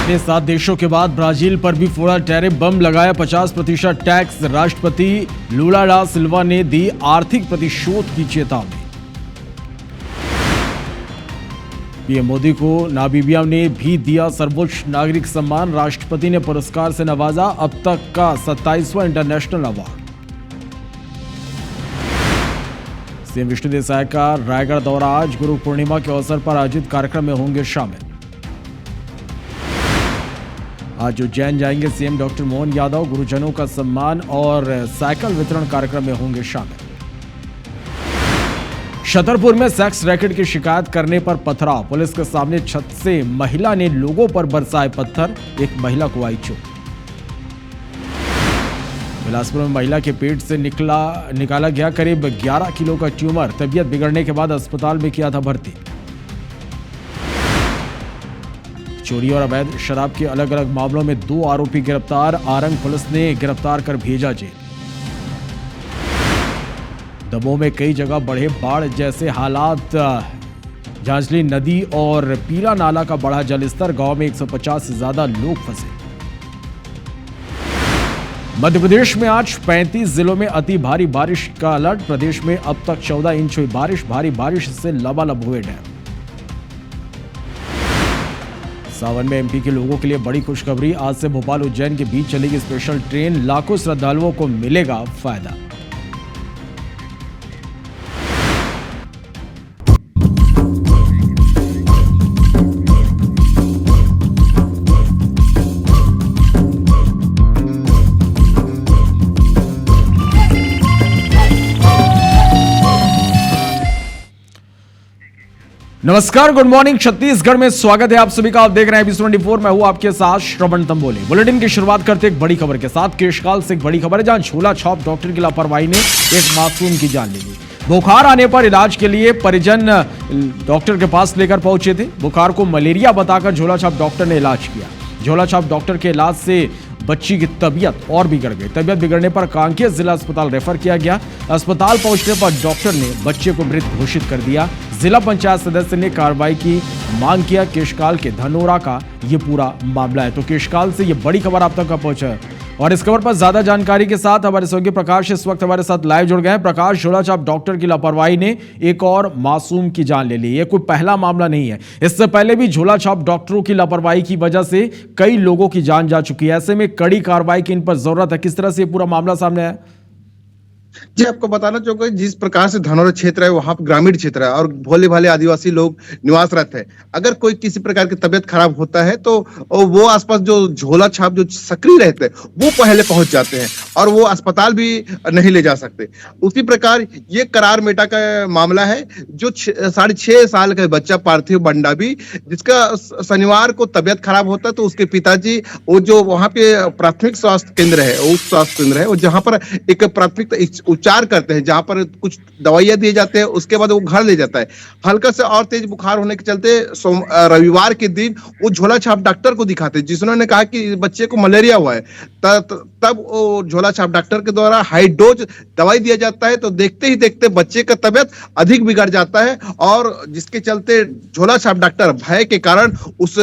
ने 7 देशों के बाद ब्राजील पर भी फोड़ा टैरिफ बम, लगाया 50% टैक्स। राष्ट्रपति लूला डा सिल्वा ने दी आर्थिक प्रतिशोध की चेतावनी। पीएम मोदी को नामीबिया ने भी दिया सर्वोच्च नागरिक सम्मान, राष्ट्रपति ने पुरस्कार से नवाजा। अब तक का 27वां international award. CM Vishnu Desai का रायगढ़ दौरा आज, गुरु पूर्णिमा के अवसर पर आयोजित कार्यक्रम में होंगे शामिल। आज उज्जैन जाएंगे सीएम डॉक्टर मोहन यादव, गुरुजनों का सम्मान और साइकिल वितरण कार्यक्रम में होंगे शामिल। छतरपुर में सेक्स रैकेट की शिकायत करने पर पथराव, पुलिस के सामने छत से महिला ने लोगों पर बरसाए पत्थर, एक महिला को आई चोट। बिलासपुर में महिला के पेट से निकाला गया करीब 11 किलो का ट्यूमर, तबीयत बिगड़ने के बाद अस्पताल में किया था भर्ती। चोरी और अवैध शराब के अलग अलग मामलों में 2 आरोपी गिरफ्तार, आरंग पुलिस ने गिरफ्तार कर भेजा जेल। दमोह में कई जगह बढ़े बाढ़ जैसे हालात, झांझली नदी और पीला नाला का बढ़ा जलस्तर, गांव में 150 से ज्यादा लोग फंसे। मध्य प्रदेश में आज 35 जिलों में अति भारी बारिश का अलर्ट, प्रदेश में अब तक 14 इंच हुई बारिश, भारी बारिश से लबालब हुए डैम। सावन में एमपी के लोगों के लिए बड़ी खुशखबरी, आज से भोपाल उज्जैन के बीच चलेगी स्पेशल ट्रेन, लाखों श्रद्धालुओं को मिलेगा फायदा। नमस्कार, गुड मॉर्निंग। छत्तीसगढ़ में स्वागत है आप सभी का। आप देख रहे हैं एबी24, मैं हूं आपके साथ श्रवण तंबोले। बुलेटिन की शुरुआत करते एक बड़ी खबर के साथ। केशकाल से एक बड़ी खबर है, जहां झोला छाप डॉक्टर की लापरवाही ने एक मासूम की जान ले ली। बुखार आने पर इलाज के लिए परिजन डॉक्टर के पास लेकर पहुंचे थे। बुखार को मलेरिया बताकर झोला छाप डॉक्टर ने इलाज किया। झोला छाप डॉक्टर के इलाज से बच्ची की तबीयत और बिगड़ गई। तबीयत बिगड़ने पर कांकेर जिला अस्पताल रेफर किया गया। अस्पताल पहुंचने पर डॉक्टर ने बच्चे को मृत घोषित कर दिया। जिला पंचायत सदस्य ने कार्रवाई की मांग किया। केशकाल के धनोरा का ये पूरा मामला है। तो केशकाल से ये बड़ी खबर आप तक पहुंचा है और इस खबर पर ज्यादा जानकारी के साथ हमारे सहयोगी प्रकाश इस वक्त हमारे साथ लाइव जुड़ गए हैं। प्रकाश, झोला छाप डॉक्टर की लापरवाही ने एक और मासूम की जान ले ली। ये कोई पहला मामला नहीं है, इससे पहले भी झोला छाप डॉक्टरों की लापरवाही की वजह से कई लोगों की जान जा चुकी है। ऐसे में कड़ी कार्रवाई की इन पर जरूरत है। किस तरह से ये पूरा मामला सामने आया? जी, आपको बताना चाहूंगा, जिस प्रकार से धनौरा क्षेत्र है वहां ग्रामीण क्षेत्र है और भोले भाले आदिवासी लोग निवासरत है। अगर कोई किसी प्रकार की तबियत खराब होता है तो वो आसपास जो झोला छाप जो सक्रिय रहते हैं वो पहले पहुंच जाते हैं और वो अस्पताल भी नहीं ले जा सकते। उसी प्रकार ये करार मेटा का मामला है, जो 6.5 साल का बच्चा पार्थिव बंडा भी, जिसका शनिवार को तबियत खराब होता है तो उसके पिताजी वो जो वहां पे प्राथमिक स्वास्थ्य केंद्र है, उप स्वास्थ्य केंद्र है, जहां पर एक प्राथमिक उपचार करते हैं, जहां पर कुछ दवाइयां दिए जाते हैं, उसके बाद वो घर ले जाता है। हल्का से और तेज बुखार होने के चलते रविवार के दिन वो झोला छाप डॉक्टर को दिखाते हैं, जिन्होंने कहा कि बच्चे को मलेरिया हुआ है। तब वो झोला छाप डॉक्टर के द्वारा हाई डोज दवाई दिया जाता है। तो देखते ही देखते बच्चे का तबियत अधिक बिगड़ जाता है और जिसके चलते झोला छाप डॉक्टर भय के कारण उस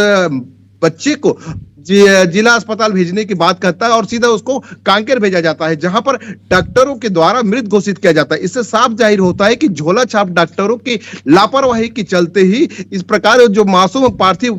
बच्चे को जिला अस्पताल भेजने की बात करता है और सीधा उसको कांकेर भेजा जाता है, जहां पर डॉक्टरों के द्वारा मृत घोषित किया जाता है। इससे साफ जाहिर होता है कि झोला छाप डॉक्टरों की लापरवाही के चलते ही इस प्रकार जो मासूम पार्थिव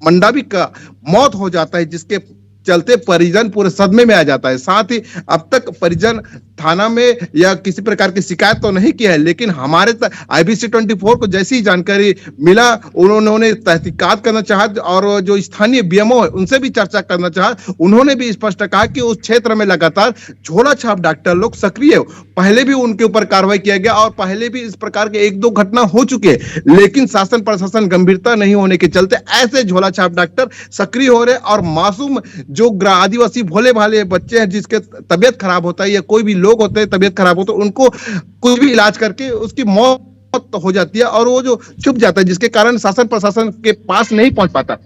मंडावी का मौत हो जाता है, जिसके चलते परिजन पूरे सदमे में आ जाता है। साथ ही अब तक परिजन थाना में या किसी प्रकार की शिकायत तो नहीं की है, लेकिन हमारे IBC24 को जैसी ही जानकारी मिला उन्होंने तहकीकात करना चाहा और जो स्थानीय बीएमओ है उनसे भी चर्चा करना चाहा। उन्होंने भी स्पष्ट कहा कि उस क्षेत्र में लगातार झोला छाप डॉक्टर लोग सक्रिय हो, पहले भी उनके ऊपर कार्रवाई किया गया और पहले भी इस प्रकार के 1-2 घटना हो चुके हैं, लेकिन शासन प्रशासन गंभीरता नहीं होने के चलते ऐसे झोला छाप डॉक्टर सक्रिय हो रहे और मासूम जो आदिवासी भोले भाले बच्चे हैं जिसके तबियत खराब होता है या कोई भी लोग होते हैं तबियत खराब होता है, उनको कोई भी इलाज करके उसकी मौत हो जाती है और वो जो छुप जाता है, जिसके कारण शासन प्रशासन के पास नहीं पहुंच पाता।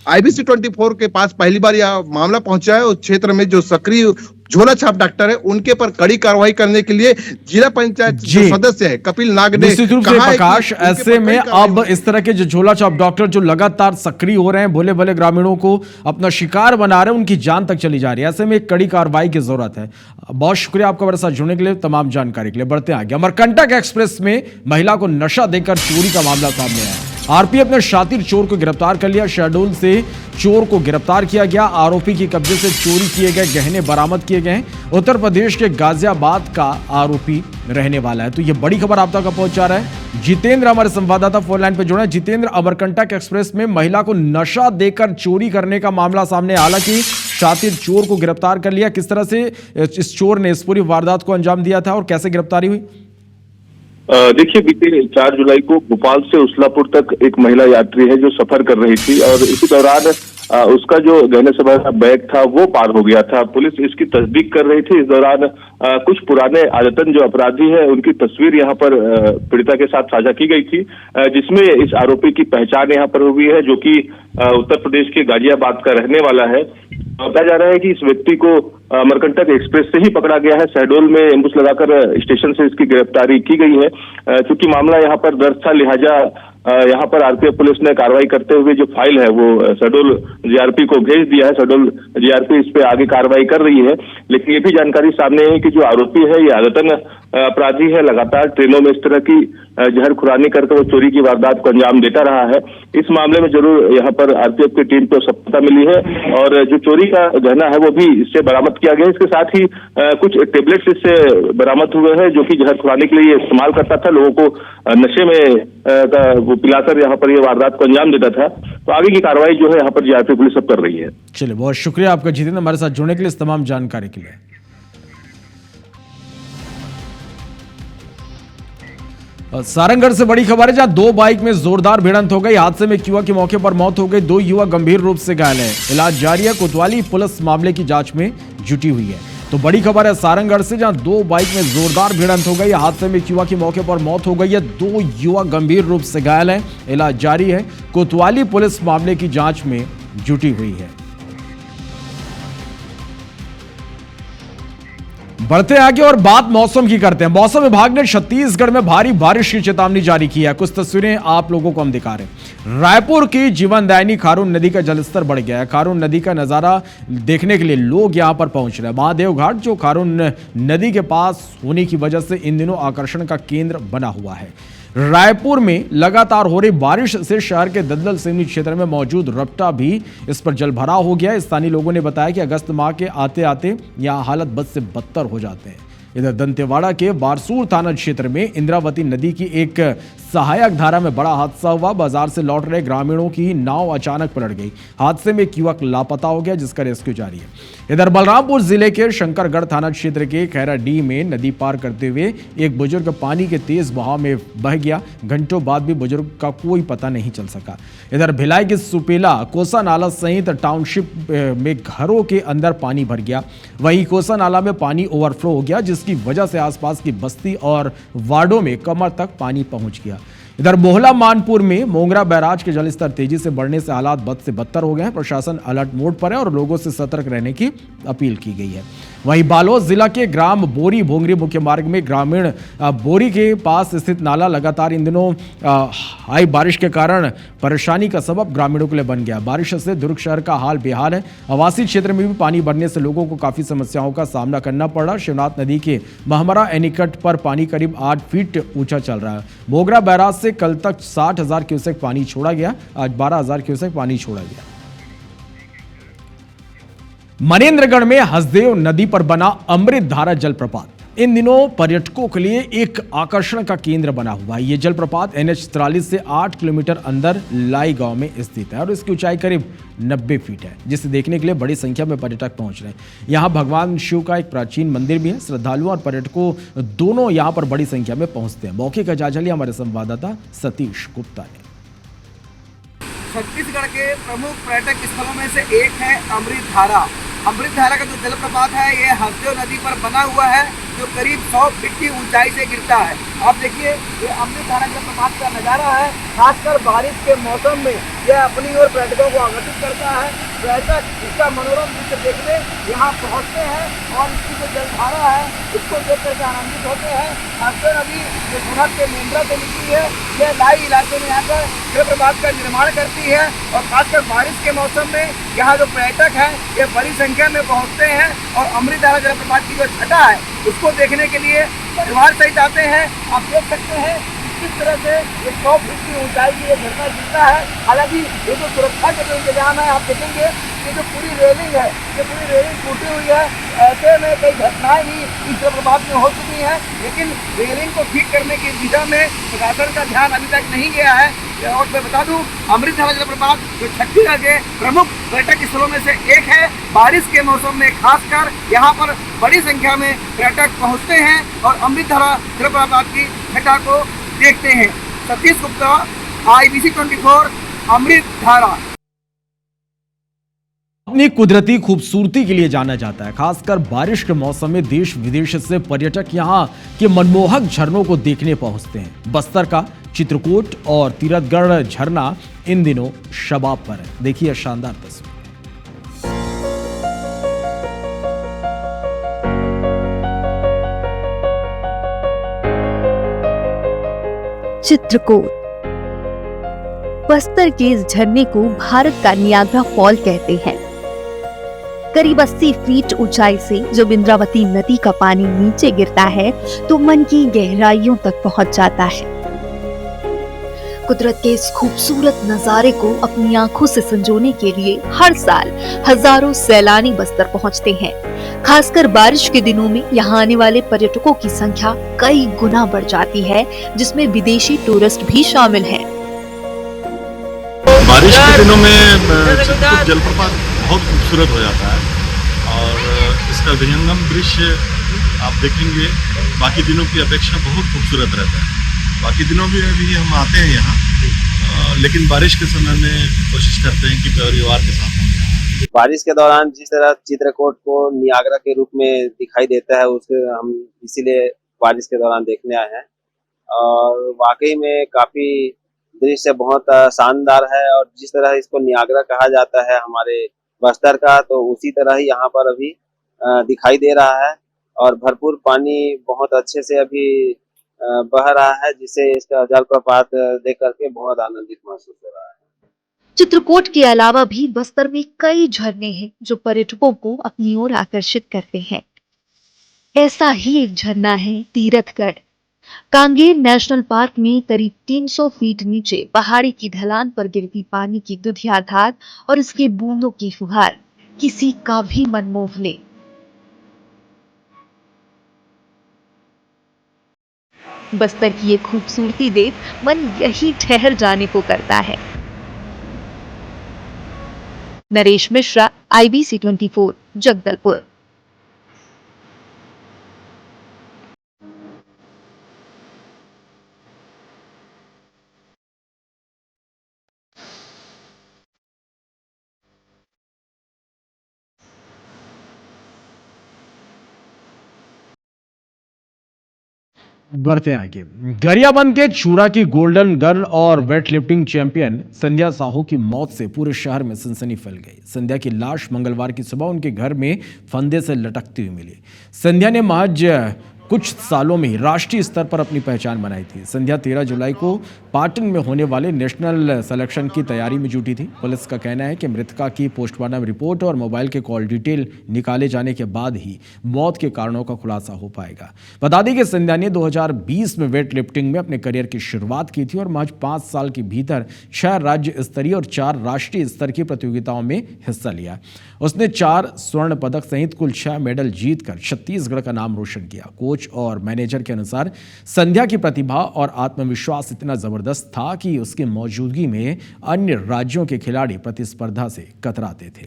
IBC 24 के पास पहली बार यह मामला पहुंचा है। उस क्षेत्र में जो सक्रिय झोला छाप डॉक्टर है उनके पर कड़ी कार्रवाई करने के लिए जिला पंचायत जो सदस्य है कपिल नाग ने निश्चित रूप से कहा है कि प्रकाश, उनके ऐसे पर में कड़ी कार्रवाई अब इस तरह के जो झोला छाप डॉक्टर जो लगातार सक्रिय हो रहे हैं, भोले भले ग्रामीणों को अपना शिकार बना रहे हैं, उनकी जान तक चली जा रही है, ऐसे में एक कड़ी कार्रवाई की जरूरत है। बहुत शुक्रिया आपका हमारे साथ जुड़ने के लिए, तमाम जानकारी के लिए। बढ़ते आगे, अमरकंटक एक्सप्रेस में महिला को नशा देकर चोरी का मामला सामने आया। आरपीएफ ने शातिर चोर को गिरफ्तार कर लिया। शहडोल से चोर को गिरफ्तार किया गया। आरोपी के कब्जे से चोरी किए गए गहने बरामद किए गए। उत्तर प्रदेश के गाजियाबाद का आरोपी रहने वाला है। तो यह बड़ी खबर आप तक पहुंचा रहा है जितेंद्र, हमारे संवाददाता फोन लाइन पर जुड़े हैं। जितेंद्र, अमरकंटक एक्सप्रेस में महिला को नशा देकर चोरी करने का मामला सामने, हालांकि शातिर चोर को गिरफ्तार कर लिया। किस तरह से इस चोर ने इस पूरी वारदात को अंजाम दिया था और कैसे गिरफ्तारी हुई? देखिए, बीते 4 जुलाई को भोपाल से उस्लापुर तक एक महिला यात्री है जो सफर कर रही थी और इसी दौरान उसका जो गहने से भरा बैग था वो पार हो गया था। पुलिस इसकी तस्दीक कर रही थी। इस दौरान कुछ पुराने आदतन जो अपराधी है उनकी तस्वीर यहाँ पर पीड़िता के साथ साझा की गई थी, जिसमें इस आरोपी की पहचान यहाँ पर हुई है, जो कि उत्तर प्रदेश के गाजियाबाद का रहने वाला है। बताया जा रहा है कि इस व्यक्ति को अमरकंटक एक्सप्रेस से ही पकड़ा गया है। शहडोल में एम्बुस लगाकर स्टेशन से इसकी गिरफ्तारी की गई है। चूंकि मामला यहाँ पर दर्ज था, लिहाजा यहाँ पर आरपीएफ पुलिस ने कार्रवाई करते हुए जो फाइल है वो शहडोल जीआरपी को भेज दिया है। शहडोल जीआरपी इस पे आगे कार्रवाई कर रही है। लेकिन ये भी जानकारी सामने है कि जो आरोपी है ये आदतन अपराधी है, लगातार ट्रेनों में इस तरह की जहर खुरानी करके वो चोरी की वारदात को अंजाम देता रहा है। इस मामले में जरूर यहाँ पर आरपीएफ की टीम को सफलता मिली है और जो चोरी का गहना है वो भी इससे बरामद किया गया है। इसके साथ ही कुछ टेबलेट्स इससे बरामद हुए हैं जो कि जहर खुरानी के लिए इस्तेमाल करता था, लोगों को नशे में वो पिलाकर यहाँ पर ये वारदात को अंजाम देता था। तो आगे की कार्रवाई जो है यहाँ पर जीआरपी पुलिस अब कर रही है। चलिए, बहुत शुक्रिया आपका जितेंद्र, हमारे साथ जुड़ने के लिए, इस तमाम जानकारी के लिए। सारंगढ़ से बड़ी खबर है, जहां 2 बाइक में जोरदार भिड़ंत हो गई। हादसे में एक युवक की मौके पर मौत हो गई। 2 युवक गंभीर रूप से घायल है। इलाज जारी है। कोतवाली पुलिस मामले की जांच में जुटी हुई है। तो बड़ी खबर है सारंगढ़ से, जहां 2 बाइक में जोरदार भिड़ंत हो गई। हादसे में एक युवक की मौके पर मौत हो गई है। 2 युवक गंभीर रूप से घायल है। इलाज जारी है। कोतवाली पुलिस मामले की जांच में जुटी हुई है। बढ़ते आगे और बात मौसम की करते हैं। मौसम विभाग ने छत्तीसगढ़ में भारी बारिश की चेतावनी जारी की है। कुछ तस्वीरें आप लोगों को हम दिखा रहे हैं। रायपुर की जीवनदायिनी खारून नदी का जलस्तर बढ़ गया है। खारून नदी का नजारा देखने के लिए लोग यहां पर पहुंच रहे हैं। महादेव घाट जो खारून नदी के पास होने की वजह से इन दिनों आकर्षण का केंद्र बना हुआ है। रायपुर में लगातार हो रही बारिश से शहर के ददल सिवनी क्षेत्र में मौजूद रपटा भी इस पर जलभराव हो गया है। स्थानीय लोगों ने बताया कि अगस्त माह के आते आते यहां हालत बद से बदतर हो जाते हैं। इधर दंतेवाड़ा के बारसूर थाना क्षेत्र में इंद्रावती नदी की एक सहायक धारा में बड़ा हादसा हुआ। बाजार से लौट रहे ग्रामीणों की नाव अचानक पलट गई। हादसे में एक युवक लापता हो गया, जिसका रेस्क्यू जारी है। इधर बलरामपुर जिले के शंकरगढ़ थाना क्षेत्र के खैराडीह में नदी पार करते हुए एक बुजुर्ग पानी के तेज बहाव में बह गया। घंटों बाद भी बुजुर्ग का कोई पता नहीं चल सका। इधर भिलाई के सुपेला कोसा नाला सहित टाउनशिप में घरों के अंदर पानी भर गया। वहीं कोसा नाला में पानी ओवरफ्लो हो गया, जिसकी वजह से आसपास की बस्ती और वार्डों में कमर तक पानी पहुंच गया। इधर मोहला मानपुर में मोंगरा बैराज के जलस्तर तेजी से बढ़ने से हालात बद से बदतर हो गए हैं। प्रशासन अलर्ट मोड पर है और लोगों से सतर्क रहने की अपील की गई है। वहीं बालोद जिला के ग्राम बोरी भोंगरी मुख्य मार्ग में ग्रामीण बोरी के पास स्थित नाला लगातार इन दिनों हाई बारिश के कारण परेशानी का सबब ग्रामीणों के लिए बन गया। बारिश से दुर्ग शहर का हाल बेहाल है। आवासीय क्षेत्र में भी पानी भरने से लोगों को काफी समस्याओं का सामना करना पड़ रहा। शिवनाथ नदी के महमरा एनीकट पर पानी करीब 8 फीट ऊंचा चल रहा है। मोगरा बैराज से कल तक 60,000 क्यूसेक पानी छोड़ा गया। आज 12,000 क्यूसेक पानी छोड़ा गया। मनेन्द्रगढ़ में हसदेव नदी पर बना अमृत धारा जलप्रपात इन दिनों पर्यटकों के लिए एक आकर्षण का केंद्र बना हुआ है। यह जलप्रपात NH 43 से 8 किलोमीटर अंदर लाई गांव में स्थित है और इसकी ऊंचाई करीब 90 फीट है, जिसे देखने के लिए बड़ी संख्या में पर्यटक पहुंच रहे हैं। यहां भगवान शिव का एक प्राचीन मंदिर भी है। श्रद्धालुओं और पर्यटकों दोनों यहां पर बड़ी संख्या में पहुंचते हैं। मौके का जायजा लिया हमारे संवाददाता सतीश गुप्ता ने। छत्तीसगढ़ के प्रमुख पर्यटक स्थलों में से एक है अमृत धारा। अमृत धारा का जो जलप्रपात है ये हसदेव नदी पर बना हुआ है जो करीब 100 फीट की ऊंचाई से गिरता है। आप देखिए ये अमृतधारा जलप्रपात का नज़ारा है। खासकर बारिश के मौसम में यह अपनी ओर पर्यटकों को आकर्षित करता है। पर्यटक इसका मनोरम दृश्य देखने यहाँ पहुँचते हैं और इसकी जो जलधारा है इसको देख करके आनंदित होते हैं। खासकर अभी जो सोनहत के मेंढरा से निकली है यह लाई इलाके में आकर जलप्रपात का निर्माण करती है और खासकर बारिश के मौसम में यहाँ जो पर्यटक हैं ये बड़ी संख्या में पहुँचते हैं और अमृतधारा जलप्रपात की जो छटा है उसको देखने के लिए परिवार सहित आते हैं। आप देख सकते हैं किस तरह से ये 100 फीट की ऊंचाई की ये झरना गिरता है। हालांकि ये जो सुरक्षा के जो इंतजाम है आप देखेंगे ये जो पूरी रेलिंग है ये पूरी रेलिंग टूटी हुई है। ऐसे में कई घटनाएं भी इस जलप्रपात में हो चुकी हैं, लेकिन रेलिंग को ठीक करने की दिशा में प्रशासन का ध्यान अभी तक नहीं गया है। और मैं बता दूं अमृतधारा जलप्रपात जो छत्तीसगढ़ के प्रमुख पर्यटक स्थलों में से एक है। बारिश के मौसम में खासकर यहाँ पर बड़ी संख्या में पर्यटक पहुँचते हैं और अमृतधारा जलप्रपात की छटा को देखते हैं। सतीश गुप्ता, IBC 24, अमृतधारा। अपनी कुदरती खूबसूरती के लिए जाना जाता है। खासकर बारिश के मौसम में देश विदेश से पर्यटक यहाँ के मनमोहक झरनों को देखने पहुंचते हैं। बस्तर का चित्रकूट और तीरथगढ़ झरना इन दिनों शबाब पर है। देखिए शानदार तस्वीर। चित्रकूट बस्तर के इस झरने को भारत का नियाग्रा फॉल कहते हैं। करीब 80 फीट ऊंचाई से जब इंद्रावती नदी का पानी नीचे गिरता है तो मन की गहराइयों तक पहुंच जाता है। कुदरत के इस खूबसूरत नजारे को अपनी आंखों से संजोने के लिए हर साल हजारों सैलानी बस्तर पहुंचते हैं। खासकर बारिश के दिनों में यहाँ आने वाले पर्यटकों की संख्या कई गुना बढ़ जाती है, जिसमें विदेशी टूरिस्ट भी शामिल हैं। बारिश के दिनों में चित्रकूट जलप्रपात बहुत खूबसूरत हो जाता है और इसका विहंगम दृश्य आप देखेंगे बाकी दिनों की अपेक्षा बहुत खूबसूरत रहता है। बाकी दिनों में भी हम आते हैं यहाँ, लेकिन बारिश के समय में कोशिश करते हैं कि परिवार के साथ हम यहाँ। बारिश के दौरान जिस तरह चित्रकूट को नियाग्रा के रूप में दिखाई देता है उसे हम इसीलिए बारिश के दौरान देखने आए हैं और वाकई में काफी दृश्य बहुत शानदार है। और जिस तरह इसको नियाग्रा कहा जाता है हमारे बस्तर का, तो उसी तरह ही यहाँ पर अभी दिखाई दे रहा है और भरपूर पानी बहुत अच्छे से अभी बह रहा है, जिससे इसका जलप्रपात देख करके बहुत आनंदित महसूस हो रहा है। चित्रकूट के अलावा भी बस्तर में कई झरने हैं जो पर्यटकों को अपनी ओर आकर्षित करते हैं। ऐसा ही एक झरना है तीरथगढ़। कांगेर नेशनल पार्क में करीब 300 फीट नीचे पहाड़ी की ढलान पर गिरती पानी की दुधिया धार और इसके बूंदों की फुहार किसी का भी मन मोह ले। बस्तर की ये खूबसूरती देख मन यही ठहर जाने को करता है। नरेश मिश्रा, IBC 24, जगदलपुर। बढ़ते हैं आगे। गरियाबंद के चूड़ा की गोल्डन गर्ल और वेट लिफ्टिंग चैंपियन संध्या साहू की मौत से पूरे शहर में सनसनी फैल गई। संध्या की लाश मंगलवार की सुबह उनके घर में फंदे से लटकती हुई मिली। संध्या ने महज कुछ सालों में ही राष्ट्रीय स्तर पर अपनी पहचान बनाई थी। संध्या 13 जुलाई को पाटन में होने वाले नेशनल सिलेक्शन की तैयारी में जुटी थी। पुलिस का कहना है कि मृतका की पोस्टमार्टम रिपोर्ट और मोबाइल के कॉल डिटेल निकाले जाने के बाद ही मौत के कारणों का खुलासा हो पाएगा। बता दें कि संध्या ने 2020 में वेट लिफ्टिंग में अपने करियर की शुरुआत की थी और महज 5 साल के भीतर 6 राज्य स्तरीय और 4 राष्ट्रीय स्तर की प्रतियोगिताओं में हिस्सा लिया। उसने 4 स्वर्ण पदक सहित कुल 6 मेडल जीतकर छत्तीसगढ़ का नाम रोशन किया। कोच और मैनेजर के अनुसार संध्या की प्रतिभा और आत्मविश्वास इतना जबरदस्त था कि उसकी मौजूदगी में अन्य राज्यों के खिलाड़ी प्रतिस्पर्धा से कतराते थे।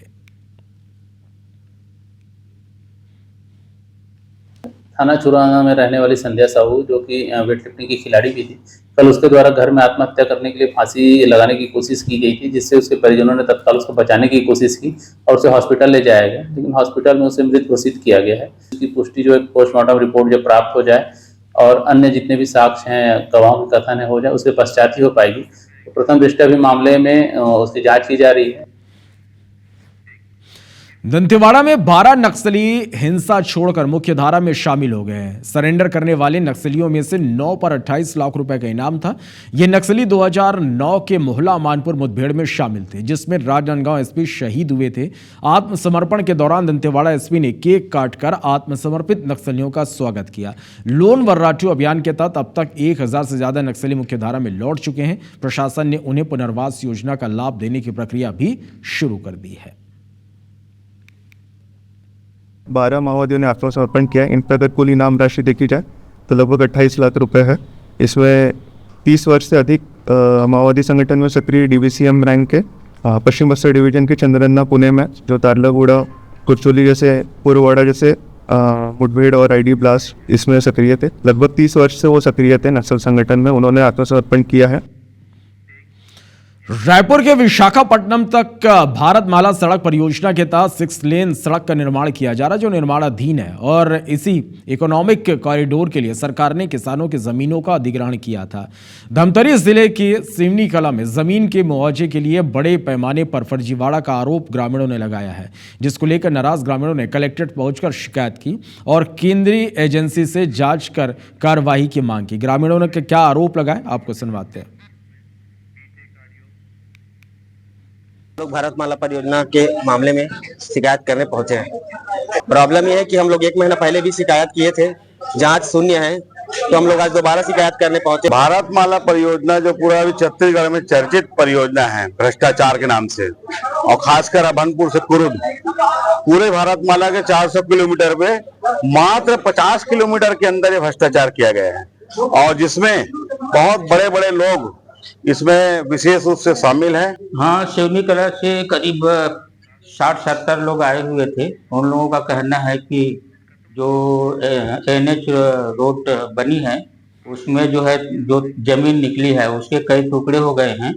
थाना चुराना में रहने वाली संध्या साहू, जो कि वेट लिफ्टिंग की खिलाड़ी भी थी, कल उसके द्वारा घर में आत्महत्या करने के लिए फांसी लगाने की कोशिश की गई थी, जिससे उसके परिजनों ने तत्काल उसको बचाने की कोशिश की और उसे हॉस्पिटल ले जाया गया, लेकिन हॉस्पिटल में उसे मृत घोषित किया गया है। उसकी पुष्टि जो है पोस्टमार्टम रिपोर्ट जब प्राप्त हो जाए और अन्य जितने भी साक्ष्य हैं, गवाहों की कथन हो जाए, उसके पश्चात ही हो पाएगी। तो प्रथम दृष्टया भी मामले में उसकी जाँच की जा रही है। दंतेवाड़ा में 12 नक्सली हिंसा छोड़कर मुख्य धारा में शामिल हो गए हैं। सरेंडर करने वाले नक्सलियों में से 9 पर 28 लाख रुपए का इनाम था। ये नक्सली 2009 के मोहला मानपुर मुठभेड़ में शामिल थे, जिसमें राजनांदगांव एसपी शहीद हुए थे। आत्मसमर्पण के दौरान दंतेवाड़ा एसपी ने केक काटकर आत्मसमर्पित नक्सलियों का स्वागत किया। लोन वर्राटू अभियान के तहत अब तक 1000 से ज्यादा नक्सली मुख्य धारा में लौट चुके हैं। प्रशासन ने उन्हें पुनर्वास योजना का लाभ देने की प्रक्रिया भी शुरू कर दी है। 12 माओवादियों ने आत्मसमर्पण किया। इन पर अगर कुल इनाम राशि देखी जाए तो लगभग 28 लाख रुपए है। इसमें 30 वर्ष से अधिक माओवादी संगठन में सक्रिय DVCM रैंक के पश्चिम बस्तर डिवीजन के चंद्रन्ना पुणे में, जो तारलागुड़ा कुरचोली जैसे पुरवाड़ा जैसे मुठभेड़ और ID ब्लास्ट इसमें सक्रिय थे। लगभग 30 वर्ष से वो सक्रिय थे नक्सल संगठन में। उन्होंने आत्मसमर्पण किया है। रायपुर के विशाखापट्टनम तक भारतमाला सड़क परियोजना के तहत 6 लेन सड़क का निर्माण किया जा रहा है, जो निर्माणाधीन है। और इसी इकोनॉमिक कॉरिडोर के लिए सरकार ने किसानों की जमीनों का अधिग्रहण किया था। धमतरी जिले के सिवनी कला में जमीन के मुआवजे के लिए बड़े पैमाने पर फर्जीवाड़ा का आरोप ग्रामीणों ने लगाया है, जिसको लेकर नाराज ग्रामीणों ने कलेक्ट्रेट पहुंचकर शिकायत की और केंद्रीय एजेंसी से जांच कर कार्रवाई की मांग की। ग्रामीणों ने क्या आरोप लगाए, आपको सुनवाते हैं। लोग भारतमाला परियोजना के मामले में शिकायत करने पहुंचे हैं। प्रॉब्लम यह है कि हम लोग 1 महीना पहले भी शिकायत किए थे, जांच शून्य है, तो हम लोग आज दोबारा शिकायत करने पहुंचे। भारतमाला परियोजना जो पूरा अभी छत्तीसगढ़ में चर्चित परियोजना है भ्रष्टाचार के नाम से, और खासकर अभनपुर से कुरुद, पूरे भारतमाला के 400 किलोमीटर पे मात्र 50 किलोमीटर के अंदर ये भ्रष्टाचार किया गया है, और जिसमें बहुत बड़े बड़े लोग इसमें विशेष रूप से शामिल हैं। हाँ, सिवनी कला से करीब 60-70 लोग आए हुए थे। उन लोगों का कहना है कि जो NH रोड बनी है उसमें जो है जो जमीन निकली है उसके कई टुकड़े हो गए हैं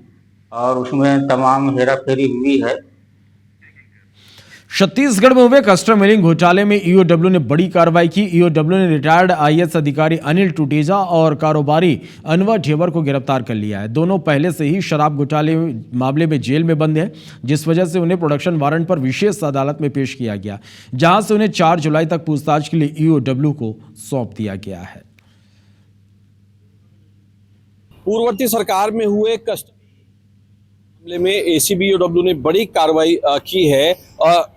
और उसमें तमाम हेराफेरी हुई है। छत्तीसगढ़ में हुए कस्टम मिलिंग घोटाले में EOW ने बड़ी कार्रवाई की। EOW ने रिटायर्ड IAS अधिकारी अनिल टुटेजा और कारोबारी अनवर ढेबर को गिरफ्तार कर लिया है। दोनों पहले से ही शराब घोटाले मामले में जेल में बंद है, जिस वजह से उन्हें प्रोडक्शन वारंट पर विशेष अदालत में पेश किया गया, जहां से उन्हें 4 जुलाई तक पूछताछ के लिए EOW को सौंप दिया गया है। पूर्ववर्ती सरकार में हुए कस्टम मामले में ACBOW ने बड़ी कार्रवाई की है।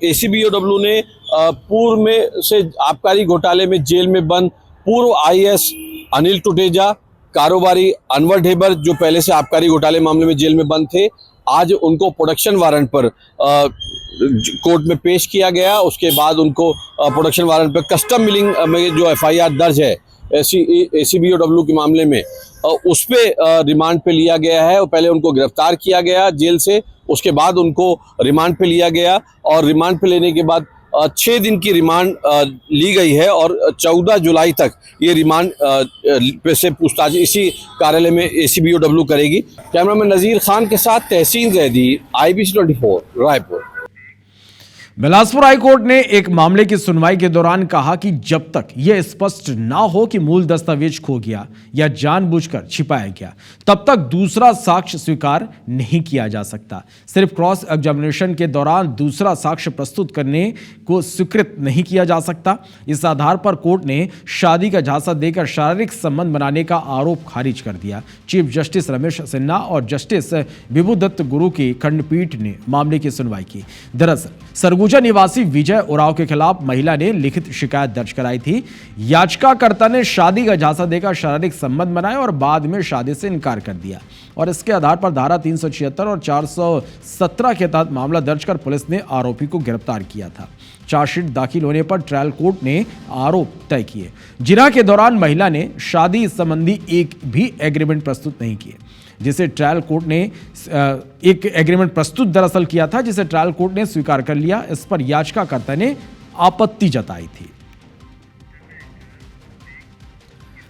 ACBOW ने पूर्व में से आबकारी घोटाले में जेल में बंद पूर्व IAS अनिल टुटेजा, कारोबारी अनवर ढेबर, जो पहले से आबकारी घोटाले मामले में जेल में बंद थे, आज उनको प्रोडक्शन वारंट पर कोर्ट में पेश किया गया। उसके बाद उनको प्रोडक्शन वारंट पर कस्टम मिलिंग में जो FIR दर्ज है ACBOW के मामले में, उस पे रिमांड पे लिया गया है। और पहले उनको गिरफ्तार किया गया जेल से, उसके बाद उनको रिमांड पे लिया गया और रिमांड पे लेने के बाद 6 दिन की रिमांड ली गई है और 14 जुलाई तक ये रिमांड पे से पूछताछ इसी कार्यालय में ACBOW करेगी। कैमरामैन नज़ीर खान के साथ तहसीन जैदी, IBC 24 रायपुर। बिलासपुर हाईकोर्ट ने एक मामले की सुनवाई के दौरान कहा कि जब तक यह स्पष्ट ना हो कि मूल दस्तावेज खो गया या जानबूझकर छिपाया गया, तब तक दूसरा साक्ष्य स्वीकार नहीं किया जा सकता। सिर्फ क्रॉस एग्जामिनेशन के दौरान दूसरा साक्ष्य प्रस्तुत करने को स्वीकृत नहीं किया जा सकता। इस आधार पर कोर्ट ने शादी का झांसा देकर शारीरिक संबंध बनाने का आरोप खारिज कर दिया। चीफ जस्टिस रमेश सिन्हा और जस्टिस विभुदत्त गुरु की खंडपीठ ने मामले की सुनवाई की। दरअसल सरगुजा निवासी विजय उराव के खिलाफ महिला ने लिखित शिकायत दर्ज कराई थी। याचिकाकर्ता ने शादी का झांसा देकर शारीरिक संबंध बनाए और बाद में शादी से इनकार कर दिया, और इसके आधार पर धारा 376 और 417 के तहत मामला दर्ज कर पुलिस ने आरोपी को गिरफ्तार किया था। चार्जशीट दाखिल होने पर ट्रायल कोर्ट ने आरोप तय किए, जिन्हा के दौरान महिला ने शादी संबंधी एक भी एग्रीमेंट प्रस्तुत नहीं किए, जिसे ट्रायल कोर्ट ने एक एग्रीमेंट प्रस्तुत दरअसल किया था, जिसे ट्रायल कोर्ट ने स्वीकार कर लिया। इस पर याचिकाकर्ता ने आपत्ति जताई थी।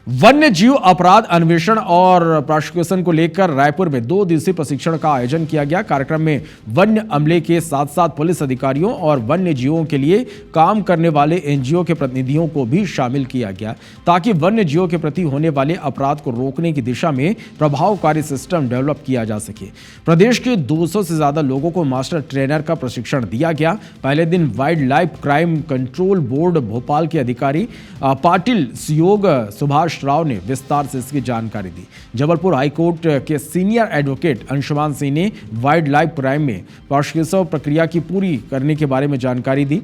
वन्य जीव अपराध अन्वेषण और प्रोसिक्यूशन को लेकर रायपुर में 2 दिवसीय प्रशिक्षण का आयोजन किया गया। कार्यक्रम में वन्य अमले के साथ साथ पुलिस अधिकारियों और वन्य जीवों के लिए काम करने वाले एनजीओ के प्रतिनिधियों को भी शामिल किया गया, ताकि वन्य जीवों के प्रति होने वाले अपराध को रोकने की दिशा में प्रभावकारी सिस्टम डेवलप किया जा सके। प्रदेश के 200 से ज्यादा लोगों को मास्टर ट्रेनर का प्रशिक्षण दिया गया। पहले दिन wild life crime control board Bhopal के अधिकारी पाटिल सियोग सुभाष राव ने विस्तार से इसकी जानकारी दी। जबलपुर हाईकोर्ट के सीनियर एडवोकेट अंशुमान सिंह ने वाइल्ड लाइफ क्राइम में प्रोसिक्यूशन प्रक्रिया की पूरी करने के बारे में जानकारी दी।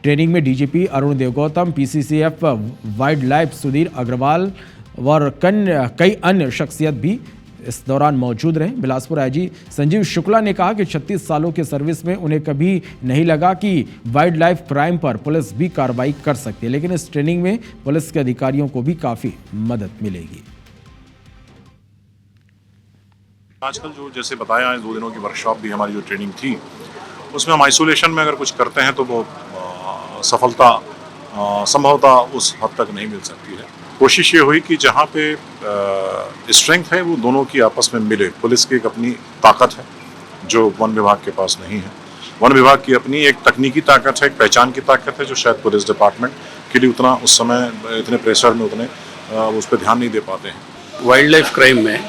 ट्रेनिंग में DGP Arun Devgautam, PCCF wildlife Sudhir Agrawal और कई अन्य शख्सियत भी इस दौरान मौजूद रहे। बिलासपुर आईजी संजीव शुक्ला ने कहा कि 36 सालों के सर्विस में उन्हें कभी नहीं लगा कि वाइल्ड लाइफ क्राइम पर पुलिस भी कार्रवाई कर सकती है, लेकिन इस ट्रेनिंग में पुलिस के अधिकारियों को भी काफी मदद मिलेगी। आजकल जो जैसे बताया 2 दिनों की वर्कशॉप भी हमारी जो ट्रेनिंग थी, उसमें हम आइसोलेशन में अगर कुछ करते हैं तो वो सफलता संभवतः उस हद तक नहीं मिल सकती है। कोशिश ये हुई कि जहाँ पे स्ट्रेंथ है वो दोनों की आपस में मिले। पुलिस की एक अपनी ताकत है जो वन विभाग के पास नहीं है, वन विभाग की अपनी एक तकनीकी ताकत है, एक पहचान की ताकत है जो शायद पुलिस डिपार्टमेंट के लिए उतना उस समय इतने प्रेशर में उतने उस पर ध्यान नहीं दे पाते हैं। वाइल्ड लाइफ क्राइम में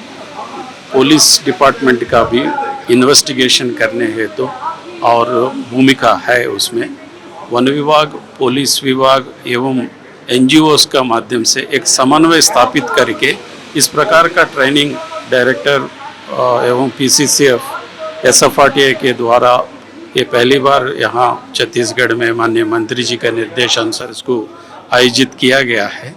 पुलिस डिपार्टमेंट का भी इन्वेस्टिगेशन करने हेतु और भूमिका है। उसमें वन विभाग, पुलिस विभाग एवं एनजीओस का माध्यम से एक समन्वय स्थापित करके इस प्रकार का ट्रेनिंग डायरेक्टर एवं पीसीसीएफ एसएफआरटीए के द्वारा ये पहली बार यहाँ छत्तीसगढ़ में माननीय मंत्री जी के निर्देशानुसार इसको आयोजित किया गया है।